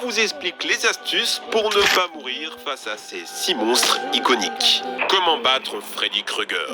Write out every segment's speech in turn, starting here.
vous explique les astuces pour ne pas mourir face à ces 6 monstres iconiques. Comment battre Freddy Krueger?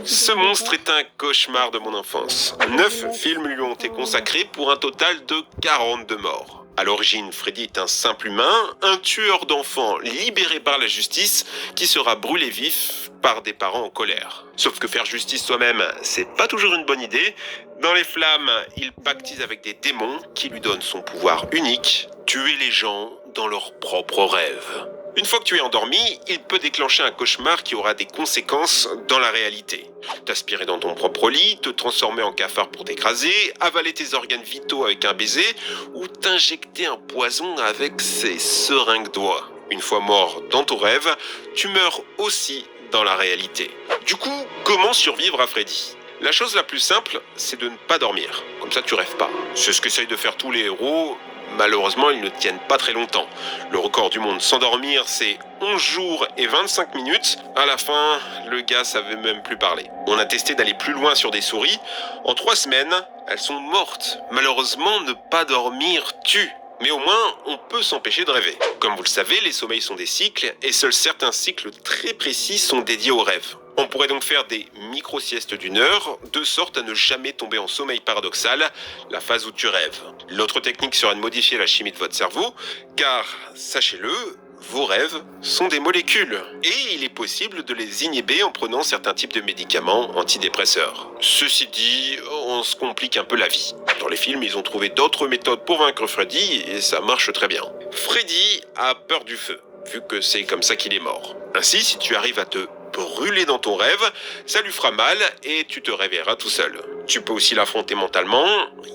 Ce monstre est un cauchemar de mon enfance. 9 films lui ont été consacrés pour un total de 42 morts. À l'origine, Freddy est un simple humain, un tueur d'enfants libéré par la justice qui sera brûlé vif par des parents en colère. Sauf que faire justice soi-même, c'est pas toujours une bonne idée. Dans les flammes, il pactise avec des démons qui lui donnent son pouvoir unique, tuer les gens dans leurs propres rêves. Une fois que tu es endormi, il peut déclencher un cauchemar qui aura des conséquences dans la réalité. T'aspirer dans ton propre lit, te transformer en cafard pour t'écraser, avaler tes organes vitaux avec un baiser ou t'injecter un poison avec ses seringues doigts. Une fois mort dans ton rêve, tu meurs aussi dans la réalité. Du coup, comment survivre à Freddy ? La chose la plus simple, c'est de ne pas dormir. Comme ça, tu rêves pas. C'est ce qu'essayent de faire tous les héros. Malheureusement, ils ne tiennent pas très longtemps. Le record du monde sans dormir, c'est 11 jours et 25 minutes. À la fin, le gars savait même plus parler. On a testé d'aller plus loin sur des souris. En 3 semaines, elles sont mortes. Malheureusement, ne pas dormir tue. Mais au moins, on peut s'empêcher de rêver. Comme vous le savez, les sommeils sont des cycles, et seuls certains cycles très précis sont dédiés aux rêves. On pourrait donc faire des micro-siestes d'1 heure, de sorte à ne jamais tomber en sommeil paradoxal, la phase où tu rêves. L'autre technique sera de modifier la chimie de votre cerveau, car, sachez-le, vos rêves sont des molécules. Et il est possible de les inhiber en prenant certains types de médicaments antidépresseurs. Ceci dit, on se complique un peu la vie. Dans les films, ils ont trouvé d'autres méthodes pour vaincre Freddy et ça marche très bien. Freddy a peur du feu, vu que c'est comme ça qu'il est mort. Ainsi, si tu arrives à te brûler dans ton rêve, ça lui fera mal et tu te réveilleras tout seul. Tu peux aussi l'affronter mentalement,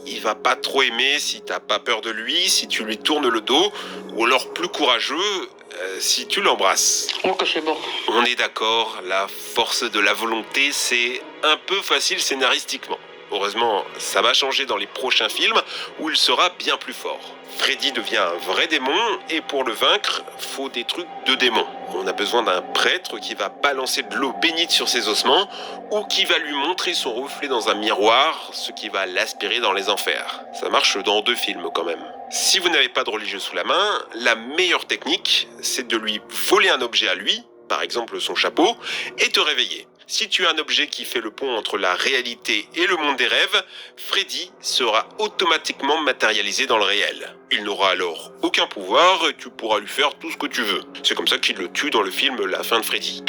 il va pas trop aimer si t'as pas peur de lui, si tu lui tournes le dos, ou alors plus courageux, si tu l'embrasses. Oh que c'est bon. On est d'accord, la force de la volonté, c'est un peu facile scénaristiquement. Heureusement, ça va changer dans les prochains films où il sera bien plus fort. Freddy devient un vrai démon et pour le vaincre, faut des trucs de démon. On a besoin d'un prêtre qui va balancer de l'eau bénite sur ses ossements ou qui va lui montrer son reflet dans un miroir, ce qui va l'aspirer dans les enfers. Ça marche dans 2 films quand même. Si vous n'avez pas de religieux sous la main, la meilleure technique, c'est de lui voler un objet à lui, par exemple son chapeau, et te réveiller. Si tu as un objet qui fait le pont entre la réalité et le monde des rêves, Freddy sera automatiquement matérialisé dans le réel. Il n'aura alors aucun pouvoir et tu pourras lui faire tout ce que tu veux. C'est comme ça qu'il le tue dans le film La fin de Freddy.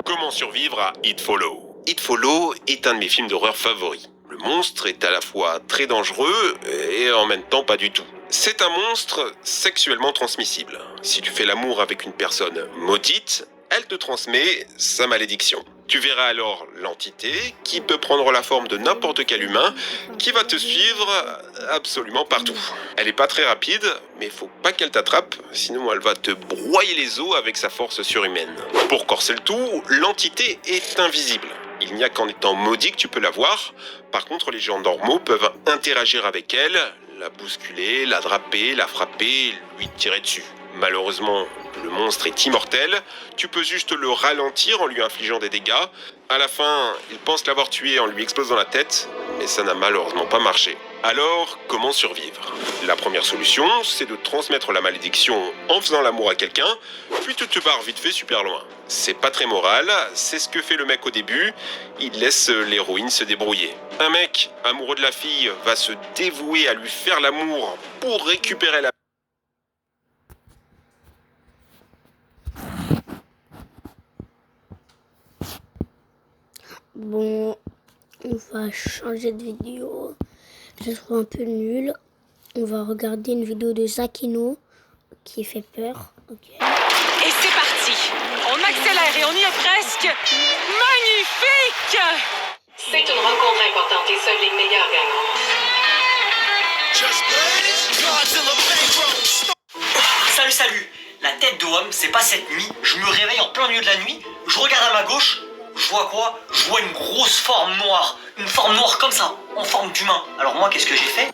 Comment survivre à It Follow ? It Follow est un de mes films d'horreur favoris. Le monstre est à la fois très dangereux et en même temps pas du tout. C'est un monstre sexuellement transmissible. Si tu fais l'amour avec une personne maudite, elle te transmet sa malédiction. Tu verras alors l'entité qui peut prendre la forme de n'importe quel humain qui va te suivre absolument partout. Elle est pas très rapide, mais faut pas qu'elle t'attrape, sinon elle va te broyer les os avec sa force surhumaine. Pour corser le tout, l'entité est invisible. Il n'y a qu'en étant maudit que tu peux la voir. Par contre, les gens normaux peuvent interagir avec elle, la bousculer, la draper, la frapper, lui tirer dessus. Malheureusement, le monstre est immortel, tu peux juste le ralentir en lui infligeant des dégâts. À la fin, il pense l'avoir tué en lui explosant la tête, mais ça n'a malheureusement pas marché. Alors, comment survivre ? La première solution, c'est de transmettre la malédiction en faisant l'amour à quelqu'un, puis tu te barres vite fait super loin. C'est pas très moral, c'est ce que fait le mec au début, il laisse l'héroïne se débrouiller. Un mec amoureux de la fille va se dévouer à lui faire l'amour pour récupérer la... Bon, on va changer de vidéo. Je trouve un peu nul. On va regarder une vidéo de Zakino qui fait peur. Ok. Et c'est parti. On accélère et on y est presque. Magnifique! C'est une rencontre importante et seuls les meilleurs gagneront. Salut. La tête de homme, c'est pas cette nuit. Je me réveille en plein milieu de la nuit. Je regarde à ma gauche. Je vois quoi? Je vois une grosse forme noire. Une forme noire comme ça, en forme d'humain. Alors moi, qu'est-ce que j'ai fait?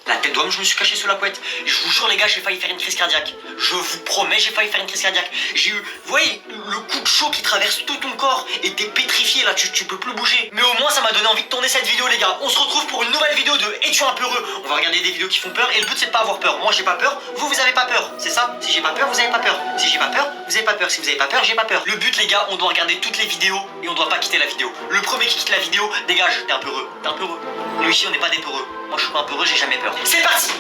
La tête d'homme, je me suis caché sous la couette. couette. Je vous jure les gars, j'ai failli faire une crise cardiaque. Je vous promets, j'ai failli faire une crise cardiaque. J'ai eu, vous voyez, le coup de chaud qui traverse tout ton corps et t'es pétrifié là, tu peux plus bouger. Mais au moins ça m'a donné envie de tourner cette vidéo les gars. On se retrouve pour une nouvelle vidéo de Es-tu un peu heureux? On va regarder des vidéos qui font peur et le but c'est de pas avoir peur. Moi j'ai pas peur, vous avez pas peur. C'est ça? Si j'ai pas peur, vous avez pas peur. Si j'ai pas peur, vous avez pas peur. Si vous avez pas peur, j'ai pas peur. Le but les gars, on doit regarder toutes les vidéos et on doit pas quitter la vidéo. Le premier qui quitte la vidéo, dégage, t'es un peu heureux. T'es un peu heureux. Nous ici on n'est pas des peureux. Moi je suis pas un peureux, j'ai jamais peur. C'est parti!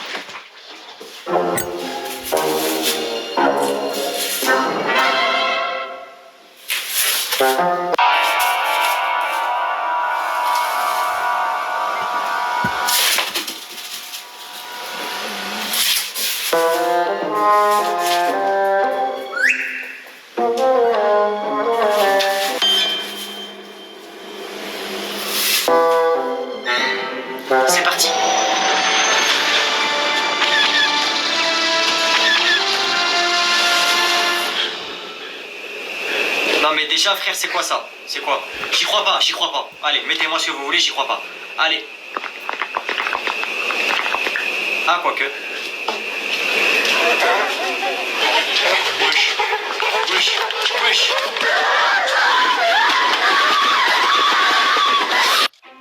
C'est parti. Non mais déjà frère, c'est quoi ça? C'est quoi? J'y crois pas, j'y crois pas. Allez, mettez-moi ce que vous voulez, j'y crois pas. Allez. Ah, quoique. Wesh. Wesh. Wesh.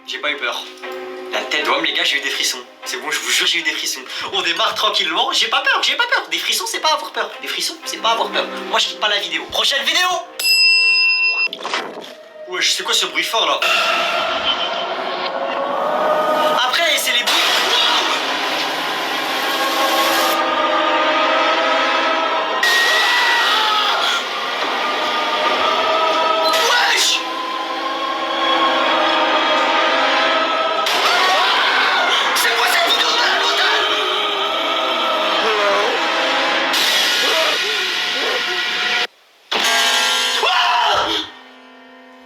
J'ai pas eu peur. La tête d'homme, les gars, j'ai eu des frissons. C'est bon, je vous jure, j'ai eu des frissons. On démarre tranquillement, j'ai pas peur, j'ai pas peur. Des frissons, c'est pas avoir peur. Des frissons, c'est pas avoir peur. Moi, je quitte pas la vidéo. Prochaine vidéo! Wesh, c'est quoi ce bruit fort là? Après, c'est les bruits. Wesh! C'est quoi cette vidéo de la montagne?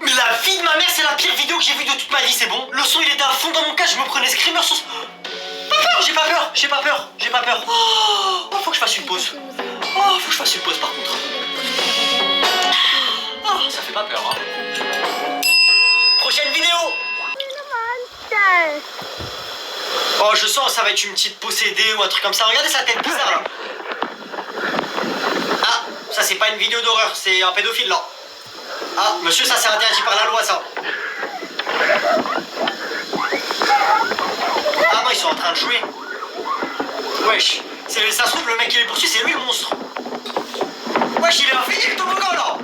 Mais la vie de ma mère, c'est la pire vidéo que j'ai vue de toute ma vie, c'est bon? Le son il était à fond dans mon casque, je me prenais screamer sur... Pas peur, j'ai pas peur, j'ai pas peur, j'ai pas peur. Oh, faut que je fasse une pause. Oh, faut que je fasse une pause par contre. Oh, ça fait pas peur, hein. Prochaine vidéo. Oh, je sens ça va être une petite possédée ou un truc comme ça. Regardez sa tête bizarre là. Ah, ça c'est pas une vidéo d'horreur, c'est un pédophile là. Ah, monsieur, ça c'est interdit par la loi ça. Ah non, ils sont en train de jouer. Wesh, ça se trouve le mec qui les poursuit, c'est lui le monstre. Wesh, il est infini le toboggan là.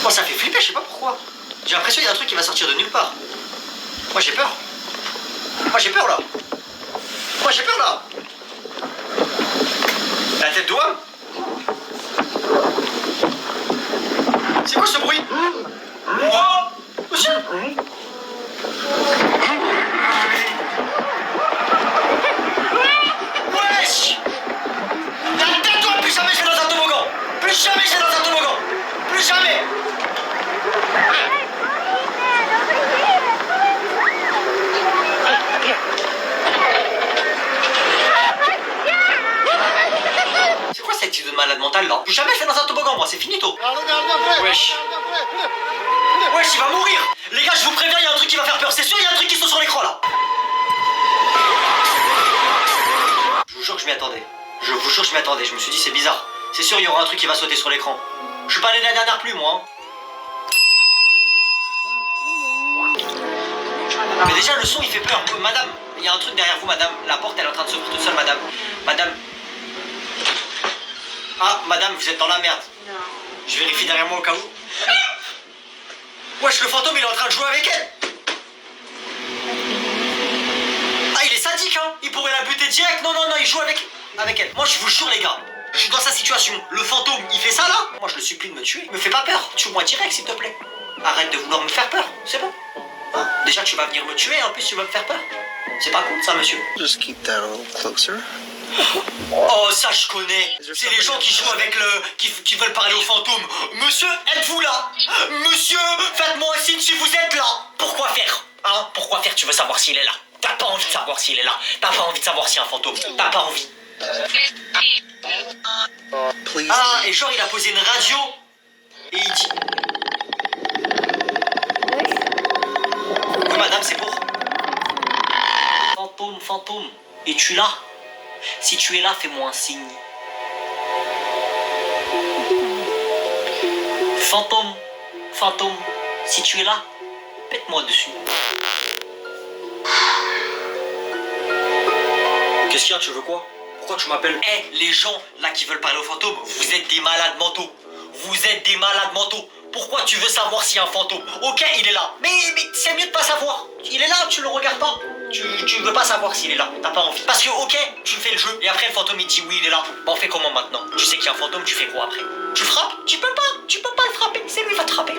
Oh, ça fait flipper, je sais pas pourquoi. J'ai l'impression qu'il y a un truc qui va sortir de nulle part. Moi j'ai peur. Moi j'ai peur là. Moi j'ai peur là. La tête d'homme. C'est quoi ce bruit? Oh, monsieur. Wesh. La tête d'homme, plus jamais je vais dans un toboggan. Plus jamais je vais dans un toboggan. Plus jamais. C'est quoi cette idée de malade mentale là? Plus jamais je vais dans un toboggan moi, c'est finito. Wesh. Wesh, il va mourir. Les gars, je vous préviens, il y a un truc qui va faire peur. C'est sûr, il y a un truc qui saute sur l'écran là. Je vous jure que je m'y attendais. Je vous jure que je m'y attendais. Je me suis dit c'est bizarre. C'est sûr, il y aura un truc qui va sauter sur l'écran. Je suis pas allé de la dernière pluie moi. Mais déjà le son il fait peur. Madame, il y a un truc derrière vous madame. La porte elle est en train de s'ouvrir toute seule madame. Madame. Ah madame, vous êtes dans la merde. Non. Je vérifie derrière moi au cas où. Wesh, le fantôme il est en train de jouer avec elle. Ah il est sadique hein. Il pourrait la buter direct. Non non non, il joue avec elle. Moi je vous jure les gars, je suis dans sa situation. Le fantôme il fait ça là. Moi je le supplie de me tuer. Me fais pas peur. Tue-moi direct s'il te plaît. Arrête de vouloir me faire peur. C'est bon hein? Déjà tu vas venir me tuer, en plus tu vas me faire peur. C'est pas cool ça monsieur. Just keep that a little closer. Oh ça je connais. C'est les gens qui jouent avec qui veulent parler aux fantômes. Monsieur, êtes-vous là? Monsieur, faites-moi un signe si vous êtes là. Pourquoi faire? Hein? Pourquoi faire? Tu veux savoir s'il est là? T'as pas envie de savoir s'il est là. T'as pas envie de savoir si un fantôme. T'as pas envie. Please. Ah, et genre il a posé une radio. Et il dit... Oui madame, c'est pour... Fantôme. Fantôme, fantôme, es-tu là? Si tu es là, fais-moi un signe. Fantôme, fantôme, si tu es là, pète-moi dessus. Qu'est-ce qu'il y a, tu veux quoi? Pourquoi tu m'appelles? Eh, les gens là qui veulent parler aux fantômes, vous êtes des malades mentaux. Vous êtes des malades mentaux. Pourquoi tu veux savoir s'il y a un fantôme? Ok, il est là. Mais c'est mieux de pas savoir. Il est là, tu le regardes pas. Tu veux pas savoir s'il est là. T'as pas envie. Parce que ok, tu fais le jeu. Et après le fantôme il dit oui, il est là. Bah on fait comment maintenant? Tu sais qu'il y a un fantôme, tu fais quoi après? Tu frappes? Tu peux pas le frapper. C'est lui qui va te frapper.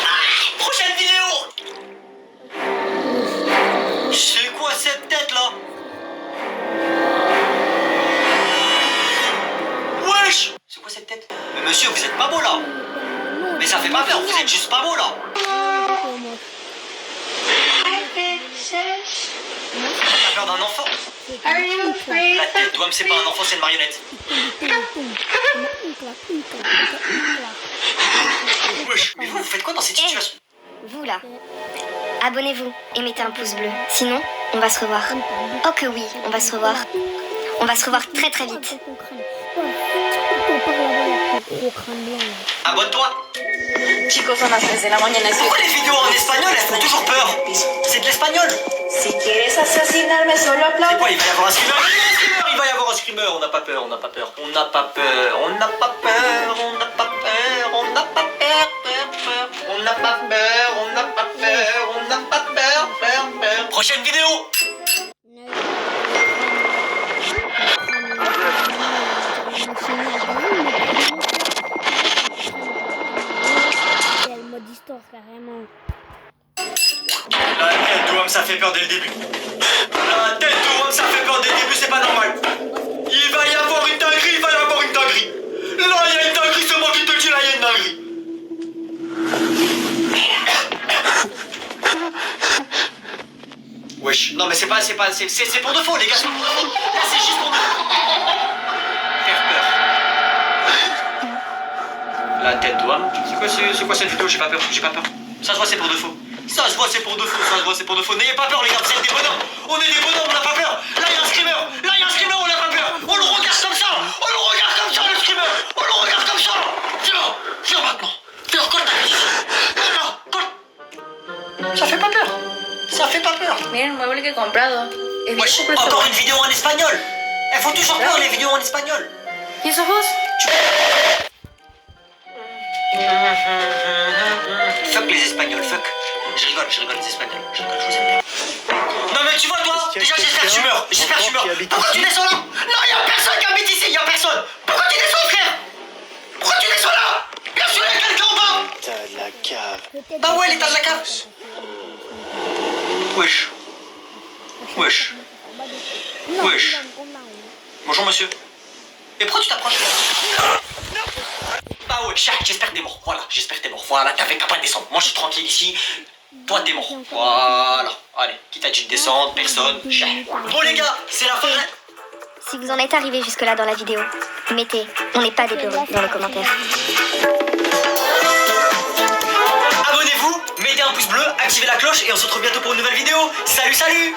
Ah, prochaine vidéo. C'est quoi cette tête là? Wesh! C'est quoi cette tête? Mais monsieur, vous êtes pas beau là! Mais ça fait pas peur, vous êtes juste pas beau là! T'as peur d'un enfant? La tête d'homme, c'est pas un enfant, c'est une marionnette. Wesh, mais vous faites quoi dans cette situation? Vous là, abonnez-vous et mettez un pouce bleu. Sinon, on va se revoir. Oh que oui, on va se revoir. On va se revoir très très vite. Abonne-toi! Chicos, son las 3 de la mañana. Pourquoi les vidéos en espagnol, elles font toujours peur? C'est de l'espagnol! Si quieres asesinarme, solo C'est aplaude. quoi, il va y avoir un screamer? Il va y avoir un screamer! On n'a pas peur, on n'a pas peur. On n'a pas peur, on n'a pas peur, on n'a pas peur, on n'a pas peur, peur. On n'a pas peur, on n'a pas peur, on n'a pas peur, peur. Prochaine vidéo! Le mode histoire carrément. La tête de homme, ça fait peur dès le début. La tête de homme, ça fait peur dès le début, c'est pas normal. Il va y avoir une dinguerie, il va y avoir une dinguerie. Là, il y a une dinguerie, c'est moi qui te le dis, là, il y a une dinguerie. Wesh, non mais c'est pour de faux, les gars, c'est pour de faux. Là, c'est juste pour de faux. Faire peur. La tête d'homme. C'est quoi cette vidéo? J'ai pas peur. Ça se voit, c'est pour de faux. Ça se voit, c'est pour de faux. N'ayez pas peur, les gars, vous êtes des bonhommes. On est des bonhommes, on n'a pas peur. Là, il y a un screamer, on n'a pas peur. On le regarde comme ça, le screamer. On le regarde comme ça. Viens maintenant. Viens, colle ta tête ici. Viens, colle. Ça fait pas peur. Miren el mueble que he comprado. Es bien Wesh, súper encore seguro. une vidéo en espagnol. Elles font toujours peur, les vidéos en espagnol. ¿Y esos ojos? Fuck les Espagnols, fuck. Je rigole les Espagnols. Je vous aime bien. Non mais tu vois toi, déjà j'espère que tu meurs. Pourquoi tu descends là? Non, y'a personne qui habite ici, y'a personne. Pourquoi tu descends, frère? Pourquoi tu descends là? Bien sûr, y'a quelqu'un en bas. T'as de la cave. Bah ouais, l'état de la cave. Wesh. Bonjour monsieur. Et pourquoi tu t'approches? Bah ouais, j'espère que t'es mort. Voilà, t'as pas de descendre. Moi je suis tranquille ici. Toi t'es mort. Voilà. Allez, qui t'a dit de descendre? Personne. Bon les gars, c'est la fin. Si vous en êtes arrivé jusque-là dans la vidéo, mettez « On n'est pas des peureux » dans les commentaires. Abonnez-vous, mettez un pouce bleu, activez la cloche et on se retrouve bientôt pour une nouvelle vidéo. Salut!